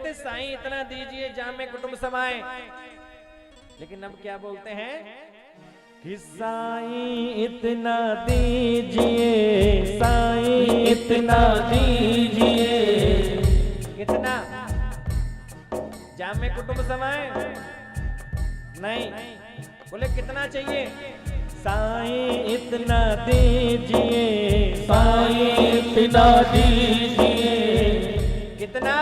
थे साईं इतना दीजिए जामे कुटुंब समाए, लेकिन अब क्या बोलते हैं कि साईं इतना दीजिए, साईं इतना दीजिए। कितना? जामे कुटुंब समाए नहीं, बोले कितना चाहिए? साईं इतना दीजिए, साईं इतना दीजिए। कितना?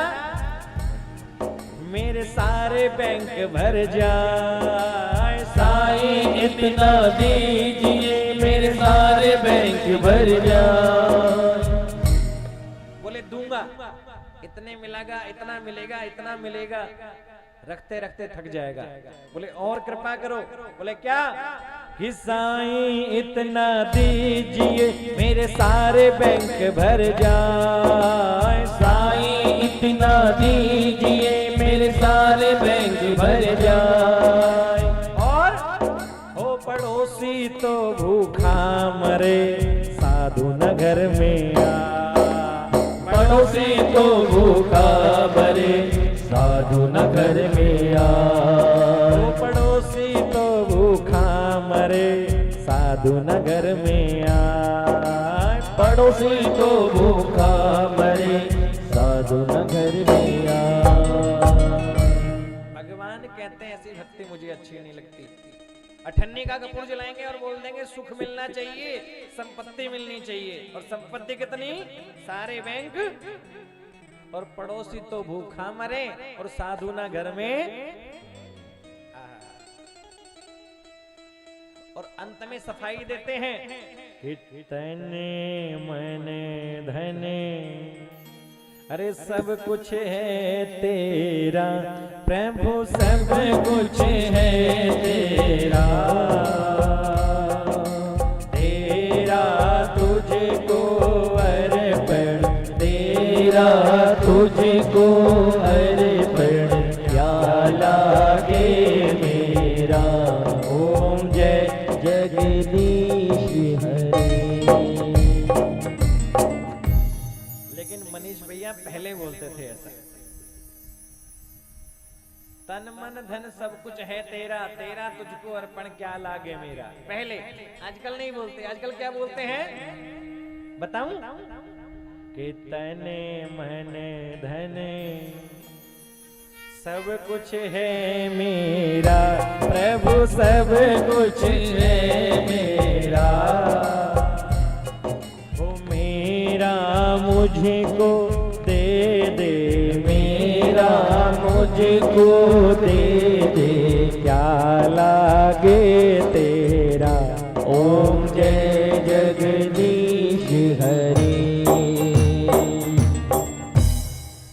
मेरे सारे बैंक भर जाए। साईं इतना दीजिए, मेरे सारे बैंक भर जाए। बोले दूंगा, इतने मिलेगा, इतना मिलेगा, इतना मिलेगा, रखते रखते थक जाएगा। बोले और कृपा करो। बोले क्या? कि साईं इतना दीजिए, मेरे सारे बैंक भर जाए। साईं इतना दीजिए, मेरे सारे बैंक भर जाए। और हो पड़ोसी तो भूखा मरे, साधु न घर में आ। पड़ोसी तो भूखा मरे, साधु न घर में आए। पड़ोसी तो भूखा मरे, साधु न घर में आए। पड़ोसी तो भूखा मरे, साधु न घर में आए। भगवान कहते हैं ऐसी भक्ति मुझे अच्छी नहीं लगती। अठन्नी का कपूर जलाएंगे और बोल देंगे सुख मिलना चाहिए, संपत्ति मिलनी चाहिए, और संपत्ति कितनी? सारे बैंक, और पड़ोसी तो भूखा मरे और साधु ना घर में। और अंत में सफाई देते हैं, कितने मने धने, अरे सब कुछ है तेरा प्रभु, सब कुछ है तेरा। तेरा तुझको अर्पण, तेरा तुझको अर्पण, क्या लागे मेरा। ओम जय जगदीश हरे। लेकिन मनीष भैया पहले बोलते थे ऐसा, तन मन धन सब कुछ है तेरा, तेरा तुझको अर्पण, क्या लागे मेरा। पहले, आजकल नहीं बोलते। आजकल क्या बोलते हैं बताऊं? कि तने मन धन सब कुछ है मेरा, प्रभु सब कुछ है मेरा। वो मेरा मुझको दे दे, मेरा मुझको दे दे, क्या लागे तेरा। ओम जय जगदीश हरे।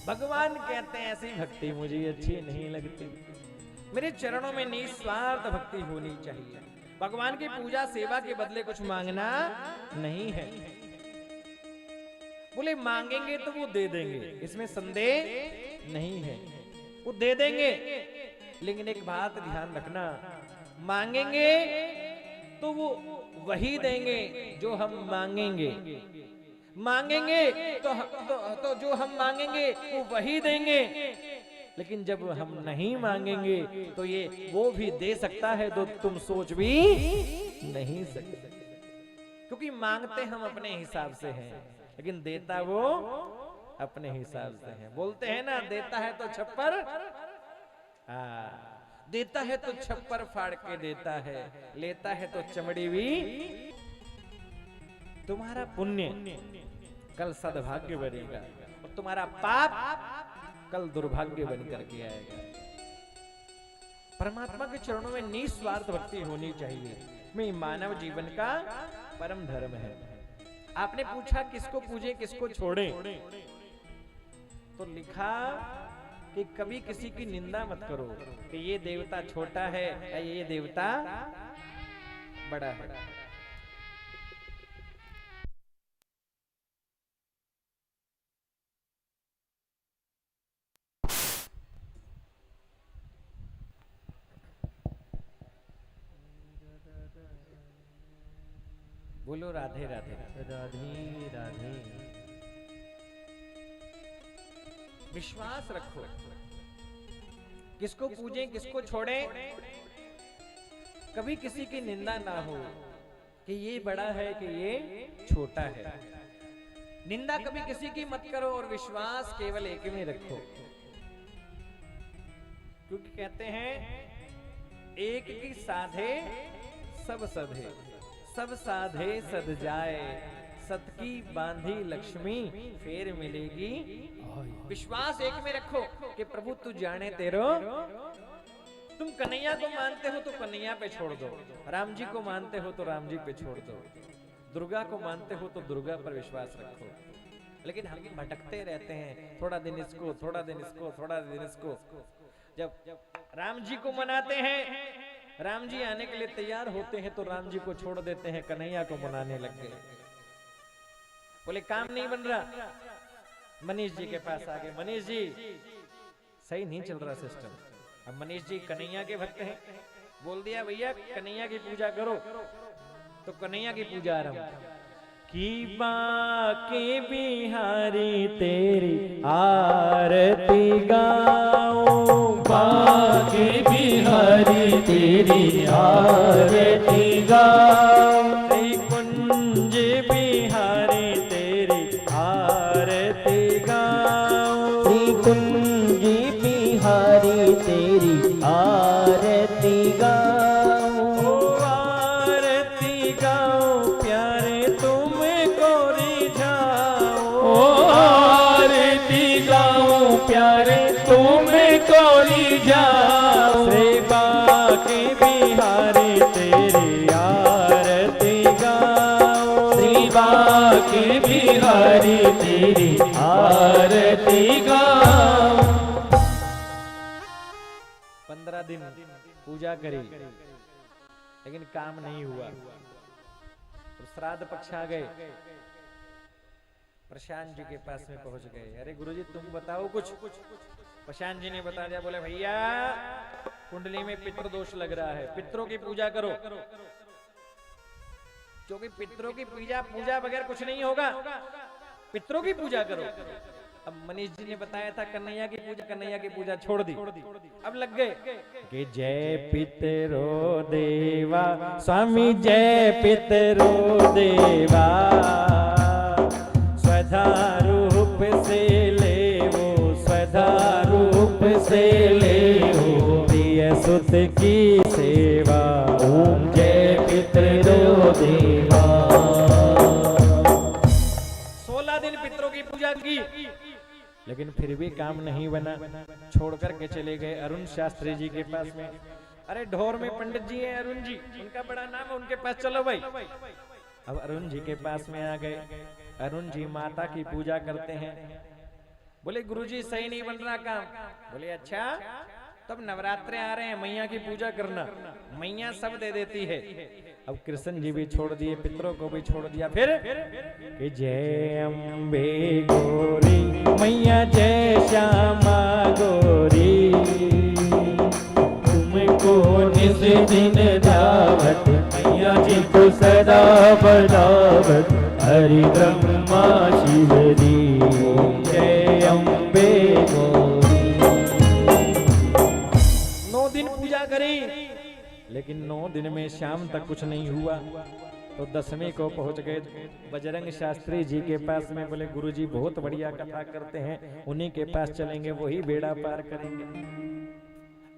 भगवान कहते हैं ऐसी भक्ति मुझे अच्छी नहीं लगती। मेरे चरणों में निस्वार्थ भक्ति होनी चाहिए। भगवान की पूजा सेवा के बदले कुछ मांगना नहीं है। बोले मांगेंगे तो वो दे देंगे, इसमें संदेह नहीं है, वो दे देंगे। लेकिन एक बात ध्यान रखना, मांगेंगे तो वो वही देंगे जो हम मांगेंगे, मांगेंगे तो जो हम मांगेंगे वो वही देंगे। लेकिन जब हम नहीं मांगेंगे तो ये वो भी दे सकता है तो तुम सोच भी नहीं सकते। क्योंकि मांगते हम अपने हिसाब से हैं, लेकिन देता वो अपने हिसाब से है। बोलते हैं ना, देता है तो छप्पर, देता है तो छप्पर फाड़ के देता है, लेता है तो चमड़ी भी। तुम्हारा पुण्य कल सद्भाग्य बनेगा और तुम्हारा पाप कल दुर्भाग्य बन करके आएगा। परमात्मा के चरणों में निस्वार्थ भक्ति होनी चाहिए। में मानव जीवन का परम धर्म है। आपने पूछा किसको पूजे किसको छोड़े, तो लिखा कि कभी किसी की निंदा मत करो कि ये देवता छोटा है या ये देवता बड़ा है। बोलो राधे राधे राधे राधे। विश्वास रखो किसको पूजें किसको छोड़ें, कभी किसी की निंदा ना हो कि ये बड़ा है कि ये छोटा है। निंदा कभी किसी की मत करो और विश्वास केवल एक में रखो, क्योंकि कहते हैं एक की साधे सब सधे, सब साधे सध जाए, सत की बांधी लक्ष्मी फिर मिलेगी। विश्वास एक में रखो कि प्रभु तू जाने तेरो। तुम कन्हैया को मानते हो तो कन्हैया पे छोड़ दो, राम जी को मानते हो तो राम जी पे छोड़ दो, दुर्गा को मानते हो तो दुर्गा पर विश्वास रखो। लेकिन हम भटकते रहते हैं, थोड़ा दिन इसको, थोड़ा दिन इसको, थोड़ा दिन इसको। जब राम जी को मनाते हैं, राम जी आने के लिए तैयार होते हैं तो राम जी को छोड़ देते हैं, कन्हैया को मनाने लग गए। बोले काम नहीं बन रहा, मनीष जी के पास आ गए। मनीष जी सही नहीं चल रहा सिस्टम। अब मनीष जी कन्हैया के भक्त हैं, बोल दिया भैया कन्हैया की पूजा करो, तो कन्हैया की पूजा आरंभ की। बाके बिहारी तेरी आरती गाऊं, बाके बिहारी तेरी आरती गाऊं, कुंज बिहारी तेरी आरती गाऊं, कुंज बिहारी तेरी आरती गाऊं, आरती गाऊं प्यारे तुमको रिझाऊं, आरती गाऊं प्यारे तुमको रिझाऊं, श्री बाके बिहारी तेरी आरती गाऊं, श्री बाके बिहारी तेरी आरती गाऊं। 15 दिन पूजा करी लेकिन काम नहीं हुआ, तो श्राद्ध पक्ष आ गए। प्रशांत जी के पास में पहुंच गए। अरे गुरुजी तुम बताओ कुछ। प्रशांत जी ने बता दिया, बोले भैया कुंडली में पितृ दोष लग रहा है, पितरों की पूजा करो, क्योंकि पितरों की पूजा बगैर कुछ नहीं होगा, पितरों की पूजा करो। अब मनीष जी ने बताया था कन्हैया की पूजा छोड़ दी। अब लग गए कि जय पितरो देवा स्वामी, जय पितरो देवा, स्वधा रूप से ले वो, स्वधा रूप से ले वो, प्रिय सुत की सेवा, ओम जय पितरो देवा। 16 दिन पितरों की पूजा की, लेकिन फिर भी काम नहीं बना। छोड़ करके चले गए अरुण शास्त्री जी के पास में। अरे ढोर में पंडित जी हैं, अरुण जी, उनका बड़ा नाम है, उनके पास चलो भाई। अब अरुण जी के पास में आ गए। अरुण जी माता की पूजा करते हैं। बोले गुरुजी सही नहीं बन रहा काम। बोले अच्छा, तब नवरात्रे आ रहे हैं, मैया की पूजा करना, मैया सब दे देती है। अब कृष्ण जी भी छोड़ दिए, पितरों को भी छोड़ दिया। फिर कि जय अम्बे गौरी मैया, जय श्यामा गौरी, तुमको निज दिन दावत, मैया जी को सदा बदावत, हरि ब्रह्मा शिव दी, जय अम्बे गौरी। 9 दिन पूजा करी, लेकिन 9 दिन में शाम तक कुछ नहीं हुआ। तो 10वें को पहुंच गए बजरंग शास्त्री जी के पास में। बोले गुरुजी बहुत बढ़िया कथा करते हैं, उन्हीं के पास चलेंगे, वही बेड़ा पार करेंगे।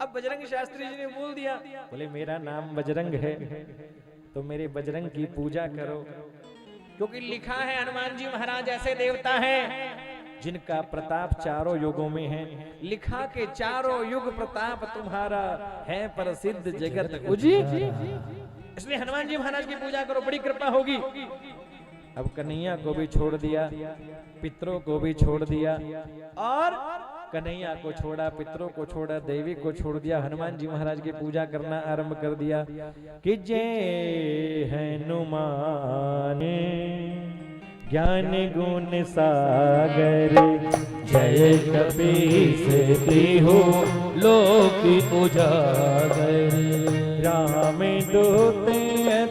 अब बजरंग शास्त्री जी ने बोल दिया, बोले मेरा नाम बजरंग है, तो मेरे बजरंग की पूजा करो, क्योंकि लिखा है हनुमान जी महाराज ऐसे देवता हैं जिनका प्रताप चारों युगों में है। लिखा के चारों युग प्रताप तुम्हारा है, प्रसिद्ध जगत उजी, इसलिए हनुमान जी महाराज की पूजा करो, बड़ी कृपा होगी। अब कन्हैया को भी छोड़ दिया, पितरों को भी छोड़ दिया, और कन्हैया को छोड़ा, पितरों को छोड़ा, देवी को छोड़ दिया, हनुमान जी महाराज की पूजा करना आरंभ कर दिया। कि जय हनुमान ज्ञान गुण सागर, जय कपीस तिहु लोक उजागर, राम दूत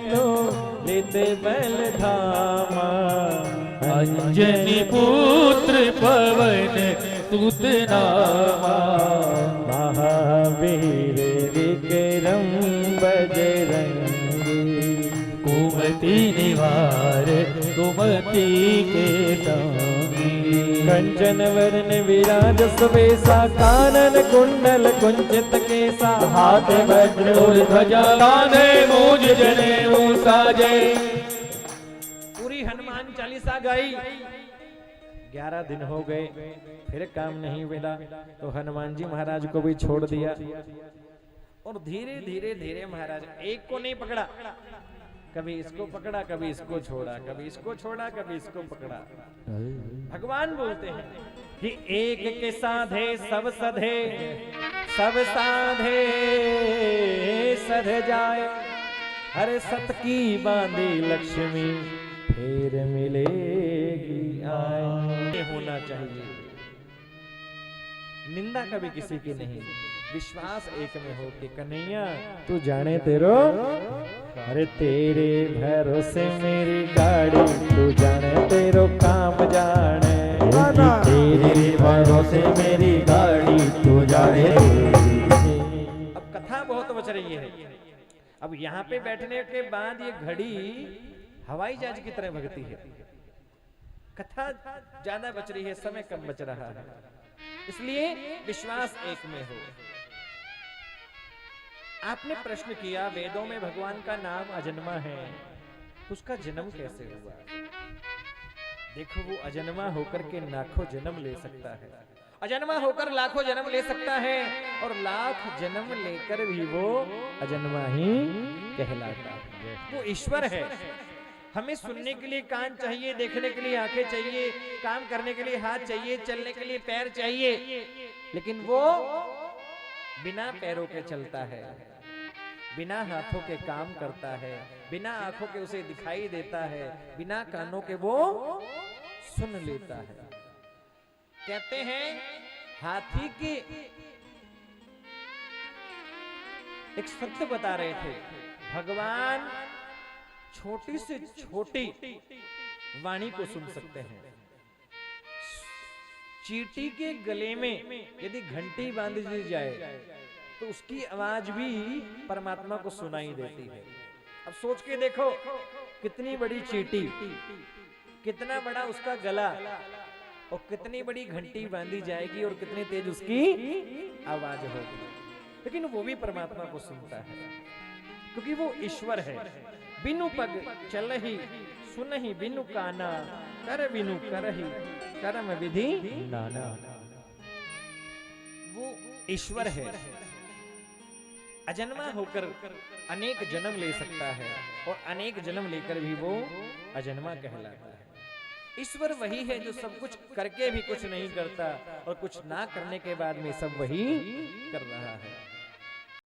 तो लित बल धामा, अंजनी पुत्र पवन सुत नामा, सुमति के दानी। कंचन वरण विराज सुबेसा कानन कुंडल कुंचित केसा हाथ वज्र और ध्वजा कांधे मूज जनेऊ साजे। पूरी हनुमान चालीसा गाई। 11 दिन हो गए फिर काम नहीं मिला तो हनुमान जी महाराज को भी छोड़ दिया और धीरे धीरे धीरे महाराज एक को नहीं पकड़ा, कभी इसको पकड़ा कभी इसको छोड़ा, कभी इसको छोड़ा कभी इसको पकड़ा। भगवान बोलते हैं कि एक के साधे सब सधे, सब साधे सध जाए। हर सत की बांधी लक्ष्मी फिर मिलेगी आए। होना चाहिए, निंदा कभी किसी की नहीं, विश्वास एक में हो कि कन्हैया तू जाने तेरो, अरे तेरे भरोसे मेरी गाड़ी, तू जाने तेरो काम जाने, तेरे भरोसे मेरी गाड़ी, तू जाने। अब कथा बहुत बच रही है। अब यहाँ पे बैठने के बाद ये घड़ी हवाई जहाज की तरह भगती है। कथा ज्यादा बच रही है, समय कम बच रहा है, इसलिए विश्वास एक में हो। आपने प्रश्न किया वेदों में भगवान का नाम अजन्मा है, उसका जन्म कैसे हुआ? देखो वो अजन्मा होकर के लाखों जन्म ले सकता है, अजन्मा होकर लाखों जन्म ले सकता है, और लाख जन्म लेकर भी वो अजन्मा ही कहलाता है। वो ईश्वर है। हमें सुनने के लिए कान चाहिए, देखने के लिए आंखें चाहिए, काम करने के लिए हाथ चाहिए, चलने के लिए पैर चाहिए, लेकिन वो बिना पैरों के चलता है, बिना हाथों के काम करता है, बिना आंखों के उसे दिखाई देता है, बिना कानों के वो सुन लेता है। कहते हैं हाथी के एक सत्य बता रहे थे, भगवान छोटी से छोटी वाणी को सुन सकते हैं। चींटी के गले में यदि घंटी बांध दी जाए तो उसकी आवाज भी परमात्मा को सुनाई देती है। अब सोच के देखो कितनी बड़ी चींटी, कितना बड़ा उसका गला, और कितनी बड़ी घंटी बांधी जाएगी और कितनी तेज उसकी आवाज होगी, लेकिन वो भी परमात्मा को सुनता है क्योंकि वो ईश्वर है। बिनु पग चलहि सुनहि बिनु काना, कर बिनु करहि कर्म विधि नाना। वो ईश्वर है, अजन्मा होकर अनेक जन्म ले सकता है, और अनेक जन्म लेकर भी वो अजन्मा कहलाता है। ईश्वर वही है जो सब कुछ करके भी कुछ नहीं करता, और कुछ ना करने के बाद में सब वही कर रहा है।